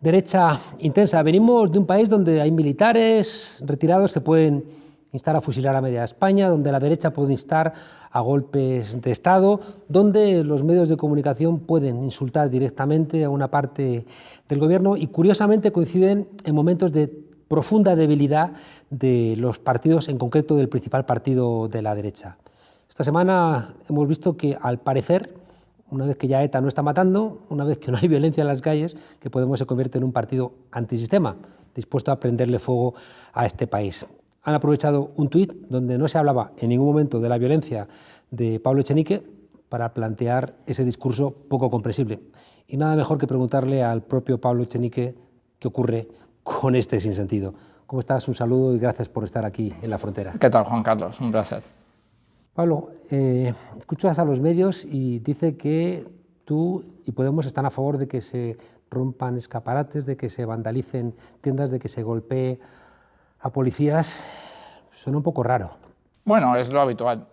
Derecha intensa. Venimos de un país donde hay militares retirados que pueden instar a fusilar a media España, donde la derecha puede instar a golpes de Estado, donde los medios de comunicación pueden insultar directamente a una parte del gobierno y, curiosamente, coinciden en momentos de profunda debilidad de los partidos, en concreto del principal partido de la derecha. Esta semana hemos visto que, al parecer, una vez que ya ETA no está matando, una vez que no hay violencia en las calles, que Podemos se convierte en un partido antisistema, dispuesto a prenderle fuego a este país. Han aprovechado un tuit donde no se hablaba en ningún momento de la violencia de Pablo Echenique para plantear ese discurso poco comprensible. Y nada mejor que preguntarle al propio Pablo Echenique qué ocurre con este sinsentido. ¿Cómo estás? Un saludo y gracias por estar aquí en La Frontera. ¿Qué tal, Juan Carlos? Un placer. Pablo, escuchas a los medios y dice que tú y Podemos están a favor de que se rompan escaparates, de que se vandalicen tiendas, de que se golpee a policías. Suena un poco raro. Bueno, es lo habitual.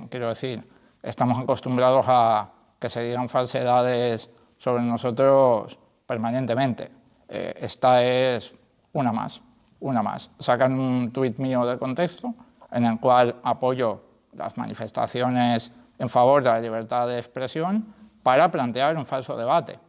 Quiero decir, estamos acostumbrados a que se digan falsedades sobre nosotros permanentemente. Esta es una más. Sacan un tuit mío de contexto en el cual apoyo las manifestaciones en favor de la libertad de expresión para plantear un falso debate,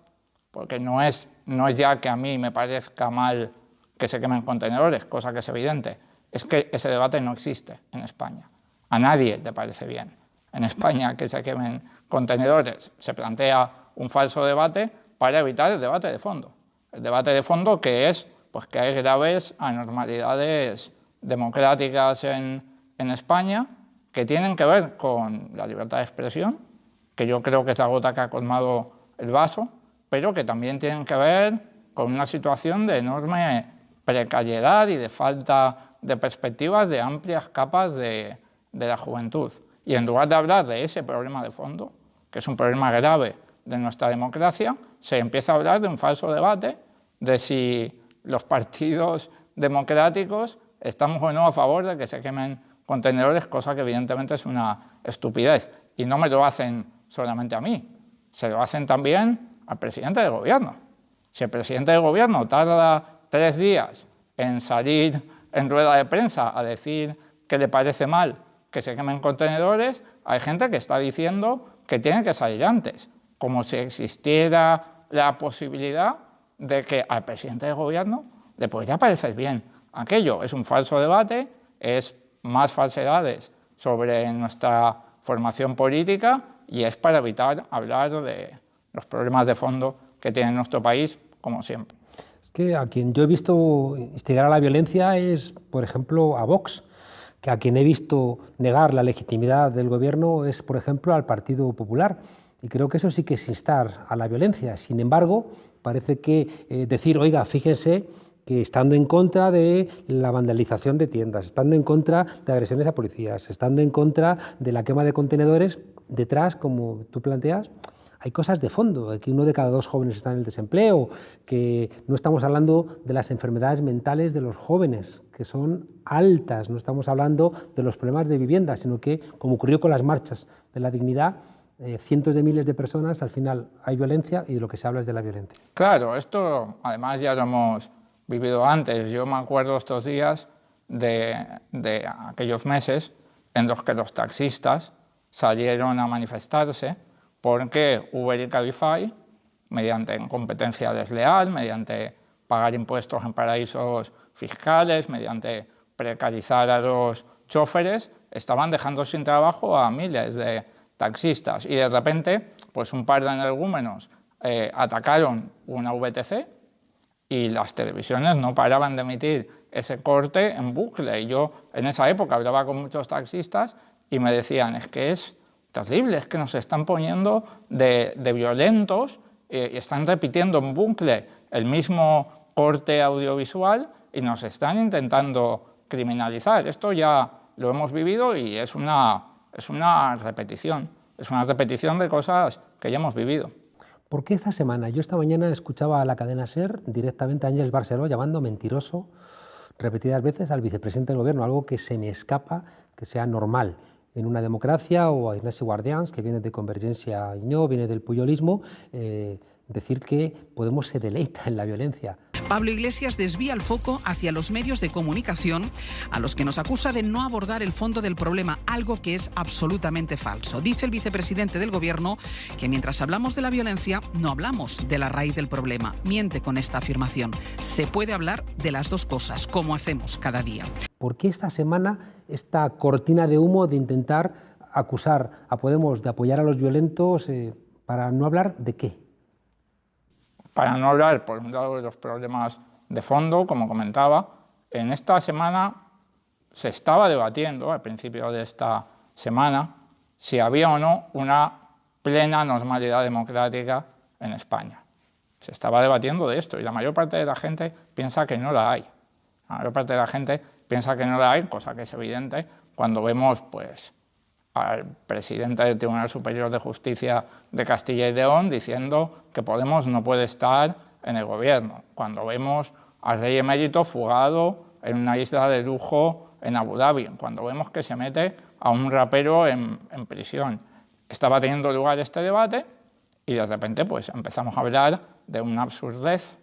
porque no es ya que a mí me parezca mal que se quemen contenedores, cosa que es evidente, es que ese debate no existe en España. A nadie le parece bien en España que se quemen contenedores. Se plantea un falso debate para evitar el debate de fondo. El debate de fondo que es pues, que hay graves anormalidades democráticas en España que tienen que ver con la libertad de expresión, que yo creo que es la gota que ha colmado el vaso, pero que también tienen que ver con una situación de enorme precariedad y de falta de perspectivas de amplias capas de la juventud. Y en lugar de hablar de ese problema de fondo, que es un problema grave de nuestra democracia, se empieza a hablar de un falso debate de si los partidos democráticos estamos o no a favor de que se quemen contenedores, cosa que evidentemente es una estupidez. Y no me lo hacen solamente a mí, se lo hacen también al presidente del gobierno. Si el presidente del gobierno tarda 3 días en salir en rueda de prensa a decir que le parece mal que se quemen contenedores, hay gente que está diciendo que tiene que salir antes, como si existiera la posibilidad de que al presidente del gobierno le podría parecer bien. Aquello es un falso debate, es más falsedades sobre nuestra formación política y es para evitar hablar de los problemas de fondo que tiene nuestro país, como siempre. Es que a quien yo he visto instigar a la violencia es, por ejemplo, a Vox, que a quien he visto negar la legitimidad del gobierno es, por ejemplo, al Partido Popular. Y creo que eso sí que es instar a la violencia. Sin embargo, parece que decir, oiga, fíjense que estando en contra de la vandalización de tiendas, estando en contra de agresiones a policías, estando en contra de la quema de contenedores, detrás, como tú planteas, hay cosas de fondo, que 1 de cada 2 jóvenes está en el desempleo, que no estamos hablando de las enfermedades mentales de los jóvenes, que son altas, no estamos hablando de los problemas de vivienda, sino que, como ocurrió con las marchas de la dignidad, cientos de miles de personas, al final hay violencia y de lo que se habla es de la violencia. Claro, esto además ya lo hemos vivido antes. Yo me acuerdo estos días de aquellos meses en los que los taxistas salieron a manifestarse porque Uber y Cabify, mediante competencia desleal, mediante pagar impuestos en paraísos fiscales, mediante precarizar a los choferes, estaban dejando sin trabajo a miles de taxistas. Y de repente, pues un par de energúmenos atacaron una VTC y las televisiones no paraban de emitir ese corte en bucle. Y yo en esa época hablaba con muchos taxistas y me decían, es que es terrible, es que nos están poniendo de violentos y están repitiendo en bucle el mismo corte audiovisual y nos están intentando criminalizar. Esto ya lo hemos vivido y es una repetición de cosas que ya hemos vivido. ¿Por qué esta semana? Yo esta mañana escuchaba a la cadena SER directamente a Àngels Barceló llamando mentiroso repetidas veces al vicepresidente del gobierno, algo que se me escapa que sea normal en una democracia, o a Ignasi Guardians, que viene de Convergencia i Unió, viene del puyolismo, decir que Podemos se deleita en la violencia. Pablo Iglesias desvía el foco hacia los medios de comunicación, a los que nos acusa de no abordar el fondo del problema, algo que es absolutamente falso. Dice el vicepresidente del Gobierno que mientras hablamos de la violencia, no hablamos de la raíz del problema. Miente con esta afirmación. Se puede hablar de las dos cosas, como hacemos cada día. ¿Por qué esta semana esta cortina de humo de intentar acusar a Podemos de apoyar a los violentos para no hablar de qué? Para no hablar, por un lado, de los problemas de fondo, como comentaba, en esta semana se estaba debatiendo, al principio de esta semana, si había o no una plena normalidad democrática en España. Se estaba debatiendo de esto y la mayor parte de la gente piensa que no la hay. La mayor parte de la gente piensa que no la hay, cosa que es evidente cuando vemos pues, al presidente del Tribunal Superior de Justicia de Castilla y León diciendo que Podemos no puede estar en el gobierno, cuando vemos al rey emérito fugado en una isla de lujo en Abu Dhabi, cuando vemos que se mete a un rapero en prisión. Estaba teniendo lugar este debate y de repente pues, empezamos a hablar de una absurdez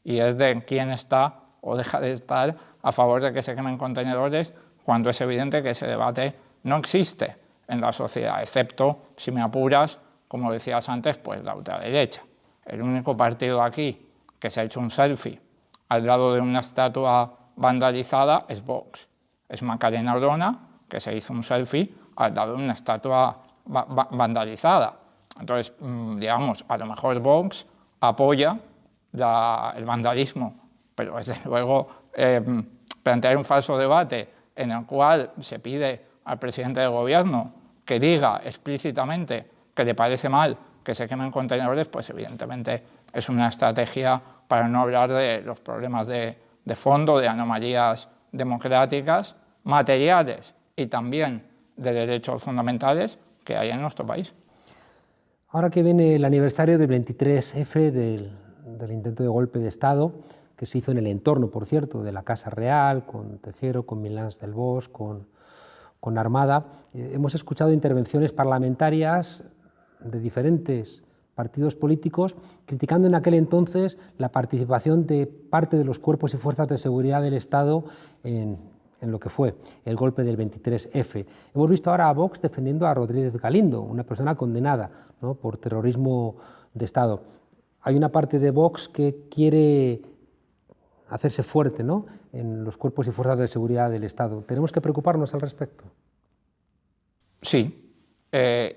y es de quién está o deja de estar a favor de que se quemen contenedores cuando es evidente que ese debate no existe en la sociedad, excepto, si me apuras, como decías antes, pues la ultraderecha. El único partido aquí que se ha hecho un selfie al lado de una estatua vandalizada es Vox. Es Macarena Olona, que se hizo un selfie al lado de una estatua vandalizada. Entonces, digamos, a lo mejor Vox apoya el vandalismo, pero desde luego plantear un falso debate en el cual se pide al presidente del gobierno que diga explícitamente que le parece mal que se quemen contenedores, pues evidentemente es una estrategia para no hablar de los problemas de fondo, de anomalías democráticas, materiales y también de derechos fundamentales que hay en nuestro país. Ahora que viene el aniversario del 23F, del intento de golpe de Estado, que se hizo en el entorno, por cierto, de la Casa Real, con Tejero, con Milans del Bosch, con Armada, hemos escuchado intervenciones parlamentarias de diferentes partidos políticos criticando en aquel entonces la participación de parte de los cuerpos y fuerzas de seguridad del Estado en lo que fue el golpe del 23F. Hemos visto ahora a Vox defendiendo a Rodríguez Galindo, una persona condenada, ¿no?, por terrorismo de Estado. Hay una parte de Vox que quiere hacerse fuerte, ¿no?, en los cuerpos y fuerzas de seguridad del Estado. ¿Tenemos que preocuparnos al respecto? Sí,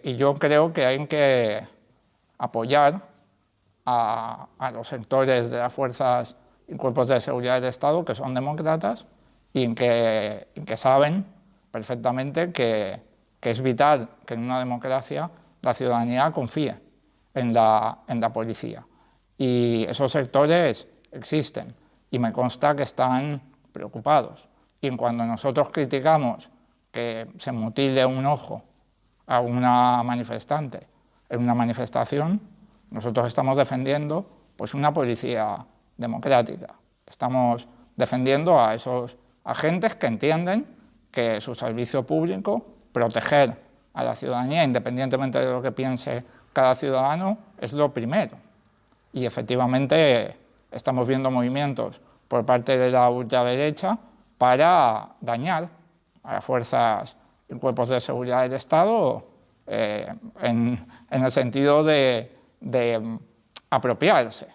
y yo creo que hay que apoyar a los sectores de las fuerzas y cuerpos de seguridad del Estado que son demócratas y en que saben perfectamente que es vital que en una democracia la ciudadanía confíe en la policía. Y esos sectores existen y me consta que están preocupados. Y cuando nosotros criticamos que se mutile un ojo a una manifestante en una manifestación, nosotros estamos defendiendo pues, una policía democrática. Estamos defendiendo a esos agentes que entienden que su servicio público, proteger a la ciudadanía, independientemente de lo que piense cada ciudadano, es lo primero. Y efectivamente estamos viendo movimientos por parte de la ultraderecha para dañar a las fuerzas y cuerpos de seguridad del Estado en el sentido de apropiarse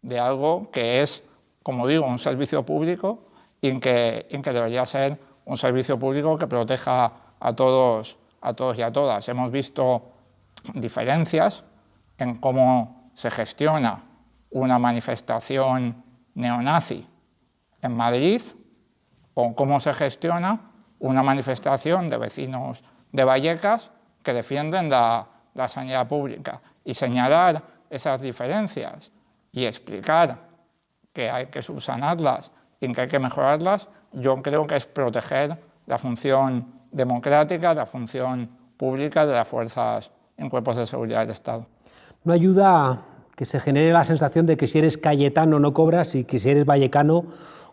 de algo que es, como digo, un servicio público y en que debería ser un servicio público que proteja a todos y a todas. Hemos visto diferencias en cómo se gestiona una manifestación neonazi en Madrid o cómo se gestiona una manifestación de vecinos de Vallecas que defienden la sanidad pública. Y señalar esas diferencias y explicar que hay que subsanarlas y que hay que mejorarlas, yo creo que es proteger la función democrática, la función pública de las fuerzas y cuerpos de seguridad del Estado. No ayuda que se genere la sensación de que si eres cayetano no cobras y que si eres vallecano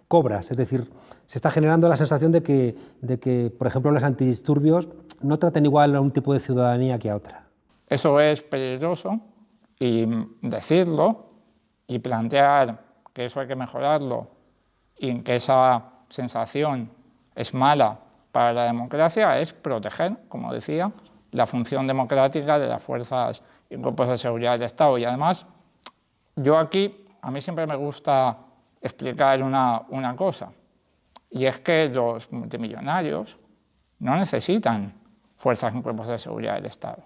cobras. Es decir, se está generando la sensación de que, por ejemplo, los antidisturbios no tratan igual a un tipo de ciudadanía que a otra. Eso es peligroso y decirlo y plantear que eso hay que mejorarlo y que esa sensación es mala para la democracia, es proteger, como decía, la función democrática de las fuerzas y cuerpos de seguridad del Estado. Y además, a mí siempre me gusta explicar una cosa, y es que los multimillonarios no necesitan fuerzas y cuerpos de seguridad del Estado,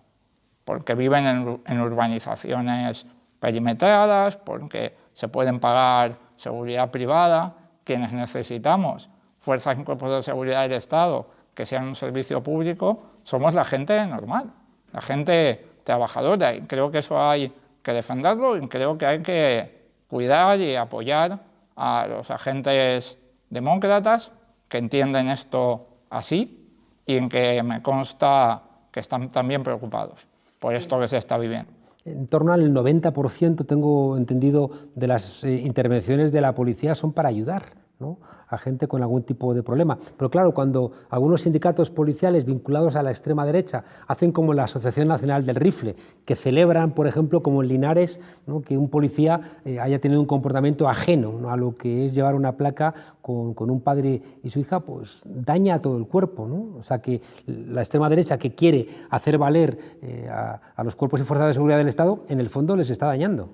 porque viven en urbanizaciones perimetradas, porque se pueden pagar seguridad privada. Quienes necesitamos fuerzas y cuerpos de seguridad del Estado que sean un servicio público somos la gente normal, la gente trabajadora, y creo que eso hay que defenderlo y creo que hay que cuidar y apoyar a los agentes demócratas que entienden esto así y en que me consta que están también preocupados por esto que se está viviendo. En torno al 90%, tengo entendido, de las intervenciones de la policía son para ayudar, ¿no?, a gente con algún tipo de problema. Pero claro, cuando algunos sindicatos policiales vinculados a la extrema derecha hacen como la Asociación Nacional del Rifle, que celebran, por ejemplo, como en Linares, ¿no?, que un policía haya tenido un comportamiento ajeno, ¿no?, a lo que es llevar una placa con un padre y su hija, pues daña a todo el cuerpo, ¿no? O sea, que la extrema derecha, que quiere hacer valer a los cuerpos y fuerzas de seguridad del Estado, en el fondo les está dañando.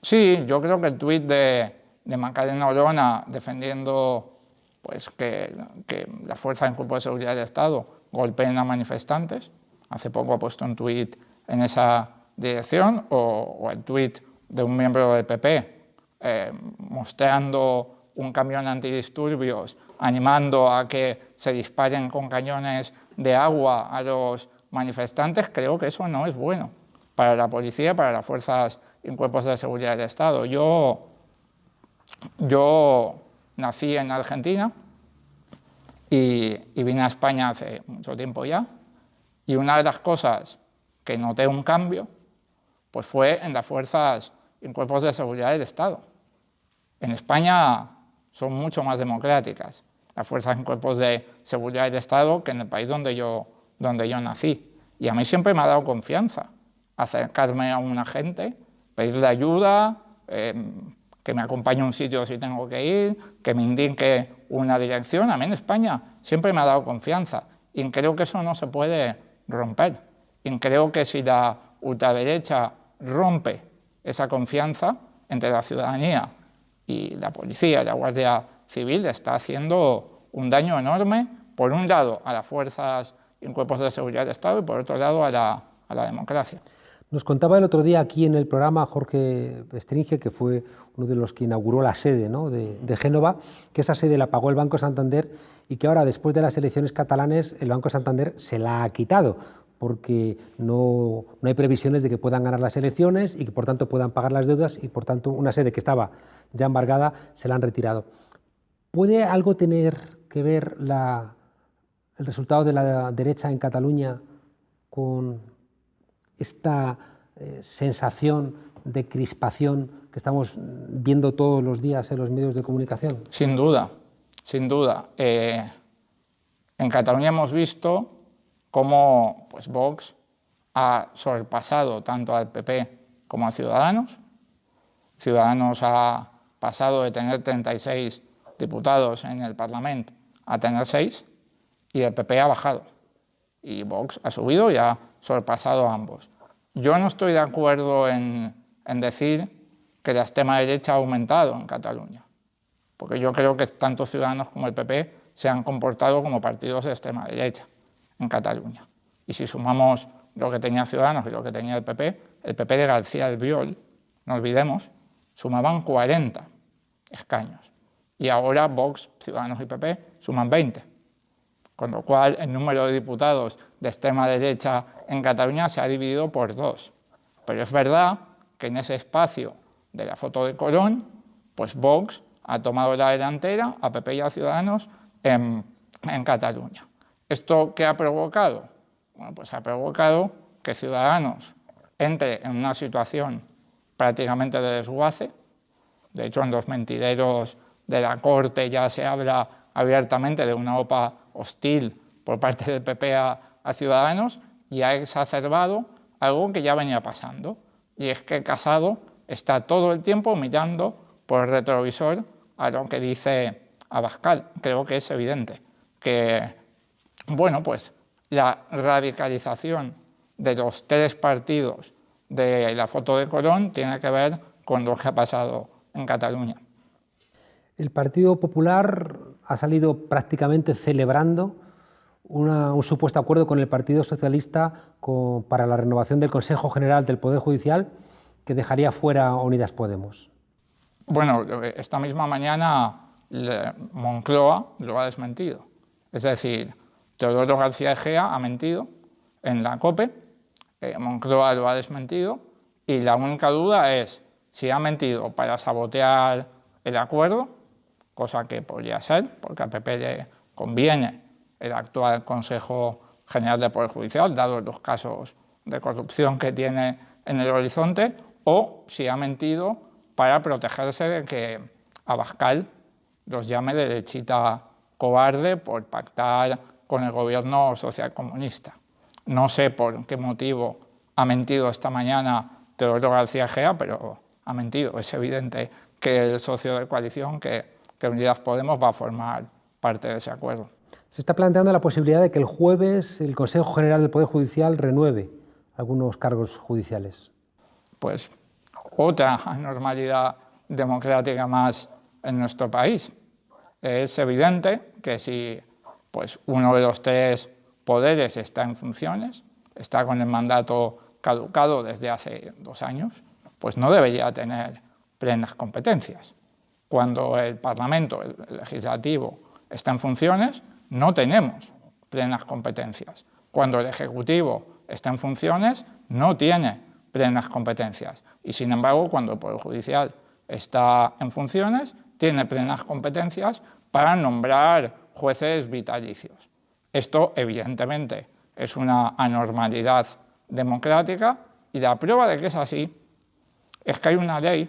Sí, yo creo que el tuit de Macarena Olona defendiendo pues, que las fuerzas y cuerpos de seguridad del Estado golpeen a manifestantes, hace poco ha puesto un tuit en esa dirección, o el tuit de un miembro del PP mostrando un camión antidisturbios, animando a que se disparen con cañones de agua a los manifestantes. Creo que eso no es bueno para la policía, para las fuerzas y cuerpos de seguridad del Estado. Yo nací en Argentina y vine a España hace mucho tiempo ya, y una de las cosas que noté un cambio pues fue en las fuerzas y cuerpos de seguridad del Estado. En España son mucho más democráticas las fuerzas y cuerpos de seguridad del Estado que en el país donde yo nací. Y a mí siempre me ha dado confianza acercarme a un agente, pedirle ayuda, que me acompañe a un sitio si tengo que ir, que me indique una dirección. A mí en España siempre me ha dado confianza y creo que eso no se puede romper. Y creo que si la ultraderecha rompe esa confianza entre la ciudadanía y la policía y la Guardia Civil, está haciendo un daño enorme, por un lado a las fuerzas y cuerpos de seguridad del Estado y por otro lado a la democracia. Nos contaba el otro día aquí en el programa Jorge Stringe, que fue uno de los que inauguró la sede, ¿no?, de Génova, que esa sede la pagó el Banco Santander y que ahora, después de las elecciones catalanes, el Banco Santander se la ha quitado, porque no hay previsiones de que puedan ganar las elecciones y que por tanto puedan pagar las deudas, y por tanto una sede que estaba ya embargada se la han retirado. ¿Puede algo tener que ver el resultado de la derecha en Cataluña con esta sensación de crispación que estamos viendo todos los días en los medios de comunicación? Sin duda, sin duda. En Cataluña hemos visto cómo pues, Vox ha sorpasado tanto al PP como a Ciudadanos. Ciudadanos ha pasado de tener 36 diputados en el Parlamento a tener 6, y el PP ha bajado. Y Vox ha subido y ha sorpasado a ambos. Yo no estoy de acuerdo en decir que la extrema derecha ha aumentado en Cataluña, porque yo creo que tanto Ciudadanos como el PP se han comportado como partidos de extrema derecha en Cataluña. Y si sumamos lo que tenía Ciudadanos y lo que tenía el PP de García Albiol, no olvidemos, sumaban 40 escaños. Y ahora Vox, Ciudadanos y PP suman 20. Con lo cual el número de diputados de extrema derecha en Cataluña se ha dividido por 2. Pero es verdad que en ese espacio de la foto de Colón, pues Vox ha tomado la delantera a PP y a Ciudadanos en Cataluña. ¿Esto qué ha provocado? Bueno, pues ha provocado que Ciudadanos entre en una situación prácticamente de desguace. De hecho, en los mentideros de la Corte ya se habla abiertamente de una OPA hostil por parte del PP a Ciudadanos, y ha exacerbado algo que ya venía pasando, y es que Casado está todo el tiempo mirando por el retrovisor a lo que dice Abascal. Creo que es evidente que, bueno, pues la radicalización de los tres partidos de la foto de Colón tiene que ver con lo que ha pasado en Cataluña. El Partido Popular ha salido prácticamente celebrando un supuesto acuerdo con el Partido Socialista para la renovación del Consejo General del Poder Judicial que dejaría fuera a Unidas Podemos. Bueno, esta misma mañana Moncloa lo ha desmentido. Es decir, Teodoro García Egea ha mentido en la COPE, Moncloa lo ha desmentido y la única duda es si ha mentido para sabotear el acuerdo, cosa que podría ser, porque al PP le conviene el actual Consejo General del Poder Judicial, dado los casos de corrupción que tiene en el horizonte, o si ha mentido para protegerse de que Abascal los llame de derechita cobarde por pactar con el gobierno socialcomunista. No sé por qué motivo ha mentido esta mañana Teodoro García Egea, pero ha mentido. Es evidente que el socio de coalición, que Unidas Podemos, va a formar parte de ese acuerdo. Se está planteando la posibilidad de que el jueves el Consejo General del Poder Judicial renueve algunos cargos judiciales. Pues otra anormalidad democrática más en nuestro país. Es evidente que si pues, uno de los tres poderes está en funciones, está con el mandato caducado desde hace 2 años, pues no debería tener plenas competencias. Cuando el Parlamento, el Legislativo, está en funciones, no tenemos plenas competencias. Cuando el Ejecutivo está en funciones, no tiene plenas competencias. Y sin embargo, cuando el Poder Judicial está en funciones, tiene plenas competencias para nombrar jueces vitalicios. Esto, evidentemente, es una anormalidad democrática y la prueba de que es así es que hay una ley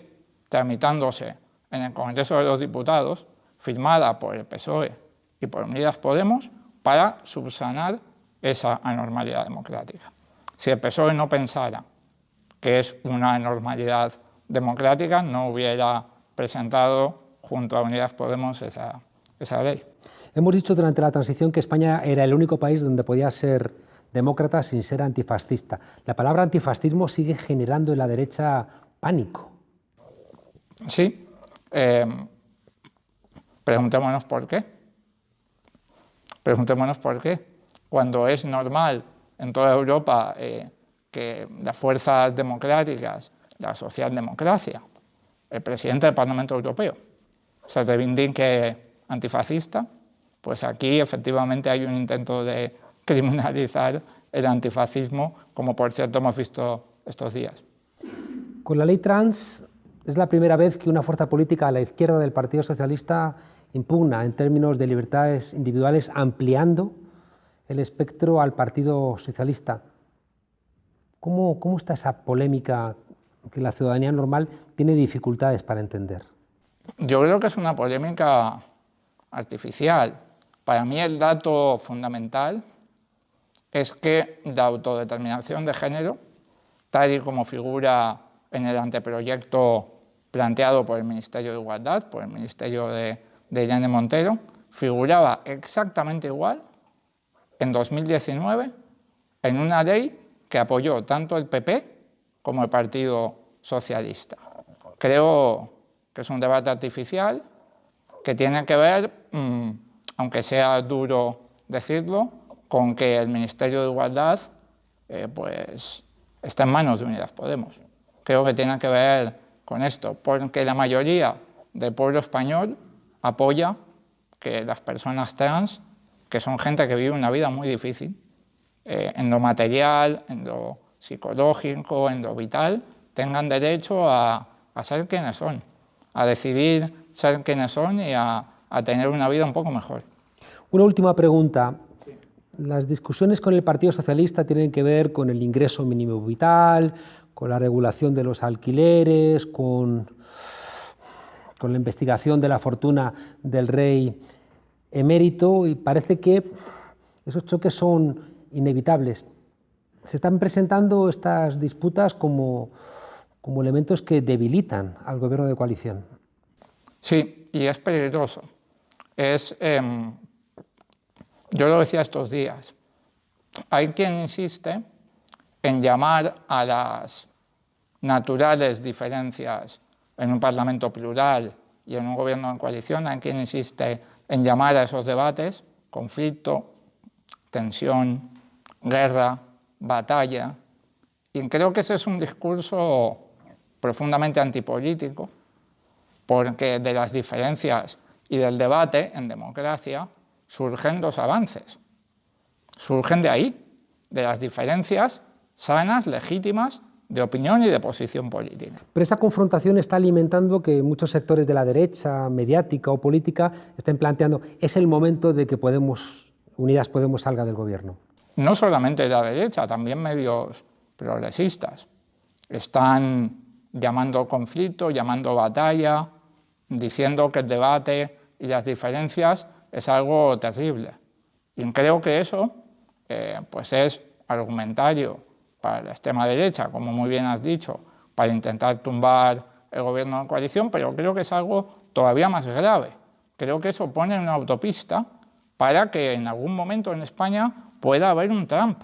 tramitándose en el Congreso de los Diputados, firmada por el PSOE y por Unidas Podemos, para subsanar esa anormalidad democrática. Si el PSOE no pensara que es una anormalidad democrática, no hubiera presentado junto a Unidas Podemos esa ley. Hemos dicho durante la transición que España era el único país donde podía ser demócrata sin ser antifascista. La palabra antifascismo sigue generando en la derecha pánico. Sí. Preguntémonos por qué. Preguntémonos por qué. Cuando es normal en toda Europa que las fuerzas democráticas, la socialdemocracia, el presidente del Parlamento Europeo se reivindique antifascista, pues aquí efectivamente hay un intento de criminalizar el antifascismo, como por cierto hemos visto estos días. Con la ley trans es la primera vez que una fuerza política a la izquierda del Partido Socialista impugna en términos de libertades individuales, ampliando el espectro al Partido Socialista. ¿Cómo está esa polémica que la ciudadanía normal tiene dificultades para entender? Yo creo que es una polémica artificial. Para mí el dato fundamental es que la autodeterminación de género, tal y como figura en el anteproyecto planteado por el Ministerio de Igualdad, por el Ministerio de Irene Montero, figuraba exactamente igual en 2019 en una ley que apoyó tanto el PP como el Partido Socialista. Creo que es un debate artificial que tiene que ver, aunque sea duro decirlo, con que el Ministerio de Igualdad pues, está en manos de Unidas Podemos. Creo que tiene que ver con esto, porque la mayoría del pueblo español apoya que las personas trans, que son gente que vive una vida muy difícil, en lo material, en lo psicológico, en lo vital, tengan derecho a ser quienes son, a decidir ser quienes son y a tener una vida un poco mejor. Una última pregunta. Las discusiones con el Partido Socialista tienen que ver con el ingreso mínimo vital, con la regulación de los alquileres, con la investigación de la fortuna del rey emérito, y parece que esos choques son inevitables. Se están presentando estas disputas como elementos que debilitan al gobierno de coalición. Sí, y es peligroso. Yo lo decía estos días, hay quien insiste en llamar a las naturales diferencias en un parlamento plural y en un gobierno en coalición, hay quien insiste en llamar a esos debates conflicto, tensión, guerra, batalla, y creo que ese es un discurso profundamente antipolítico, porque de las diferencias y del debate en democracia surgen los avances, surgen de ahí, de las diferencias sanas, legítimas, de opinión y de posición política. Pero esa confrontación está alimentando que muchos sectores de la derecha, mediática o política, estén planteando, es el momento de que Unidas Podemos salga del gobierno. No solamente de la derecha, también medios progresistas están llamando conflicto, llamando batalla, diciendo que el debate y las diferencias es algo terrible. Y creo que eso pues es argumentario para la extrema derecha, como muy bien has dicho, para intentar tumbar el gobierno de coalición, pero creo que es algo todavía más grave. Creo que eso pone una autopista para que en algún momento en España pueda haber un Trump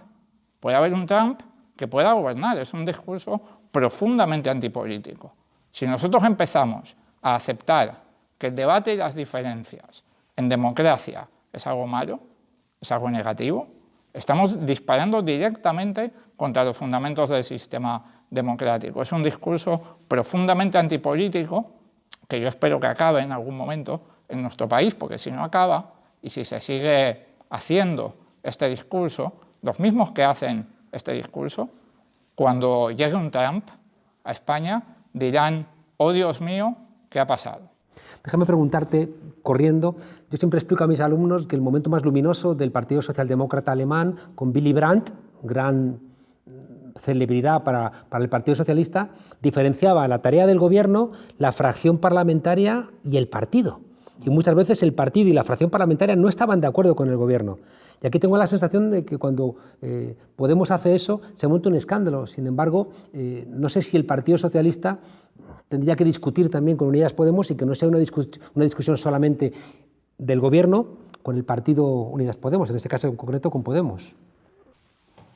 que pueda gobernar. Es un discurso profundamente antipolítico. Si nosotros empezamos a aceptar que el debate y las diferencias en democracia es algo malo, es algo negativo, estamos disparando directamente contra los fundamentos del sistema democrático. Es un discurso profundamente antipolítico que yo espero que acabe en algún momento en nuestro país, porque si no acaba y si se sigue haciendo este discurso, los mismos que hacen este discurso, cuando llegue un Trump a España, dirán, oh Dios mío, ¿qué ha pasado? Déjame preguntarte, corriendo, yo siempre explico a mis alumnos que el momento más luminoso del Partido Socialdemócrata Alemán, con Willy Brandt, gran celebridad para el Partido Socialista, diferenciaba la tarea del gobierno, la fracción parlamentaria y el partido. Y muchas veces el partido y la fracción parlamentaria no estaban de acuerdo con el gobierno. Y aquí tengo la sensación de que cuando Podemos hace eso, se monta un escándalo. Sin embargo, no sé si el Partido Socialista tendría que discutir también con Unidas Podemos y que no sea una discusión solamente del gobierno con el partido Unidas Podemos, en este caso en concreto con Podemos.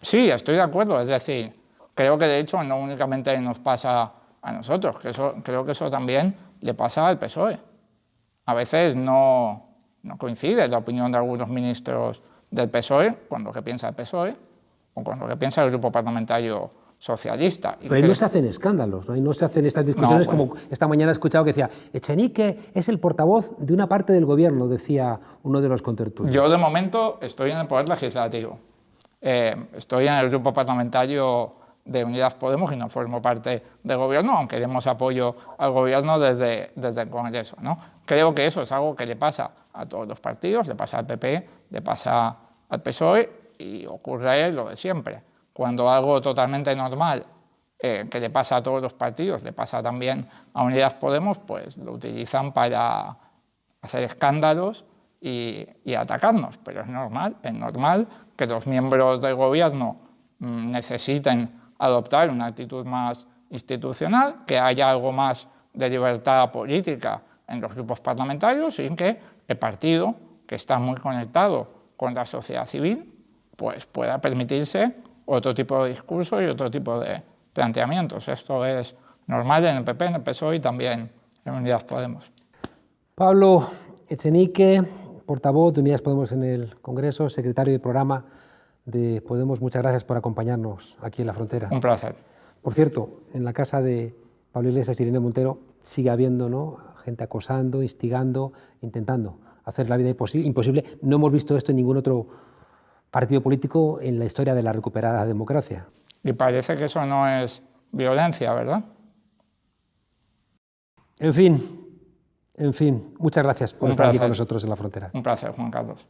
Sí, estoy de acuerdo. Es decir, creo que de hecho no únicamente nos pasa a nosotros, creo que eso también le pasa al PSOE. A veces no coincide la opinión de algunos ministros del PSOE con lo que piensa el PSOE o con lo que piensa el grupo parlamentario socialista. Pero ahí no se hacen escándalos, ¿no? Ahí no se hacen estas discusiones como esta mañana he escuchado que decía Echenique es el portavoz de una parte del gobierno, decía uno de los contertulios. Yo de momento estoy en el Poder Legislativo, estoy en el grupo parlamentario de Unidas Podemos y no formo parte del gobierno, aunque demos apoyo al gobierno desde el Congreso, ¿no? Creo que eso es algo que le pasa a todos los partidos, le pasa al PP, le pasa al PSOE y ocurre lo de siempre. Cuando algo totalmente normal que le pasa a todos los partidos, le pasa también a Unidas Podemos, pues lo utilizan para hacer escándalos y atacarnos. Pero es normal que los miembros del gobierno necesiten adoptar una actitud más institucional, que haya algo más de libertad política en los grupos parlamentarios y que el partido, que está muy conectado con la sociedad civil, pues pueda permitirse otro tipo de discurso y otro tipo de planteamientos. Esto es normal en el PP, en el PSOE y también en Unidas Podemos. Pablo Echenique, portavoz de Unidas Podemos en el Congreso, secretario de programa de Podemos, muchas gracias por acompañarnos aquí en La Frontera. Un placer. Por cierto, en la casa de Pablo Iglesias y Irene Montero sigue habiendo, ¿no?, gente acosando, instigando, intentando hacer la vida imposible. No hemos visto esto en ningún otro partido político en la historia de la recuperada democracia. Y parece que eso no es violencia, ¿verdad? En fin, muchas gracias por estar aquí con nosotros en La Frontera. Un placer, Juan Carlos.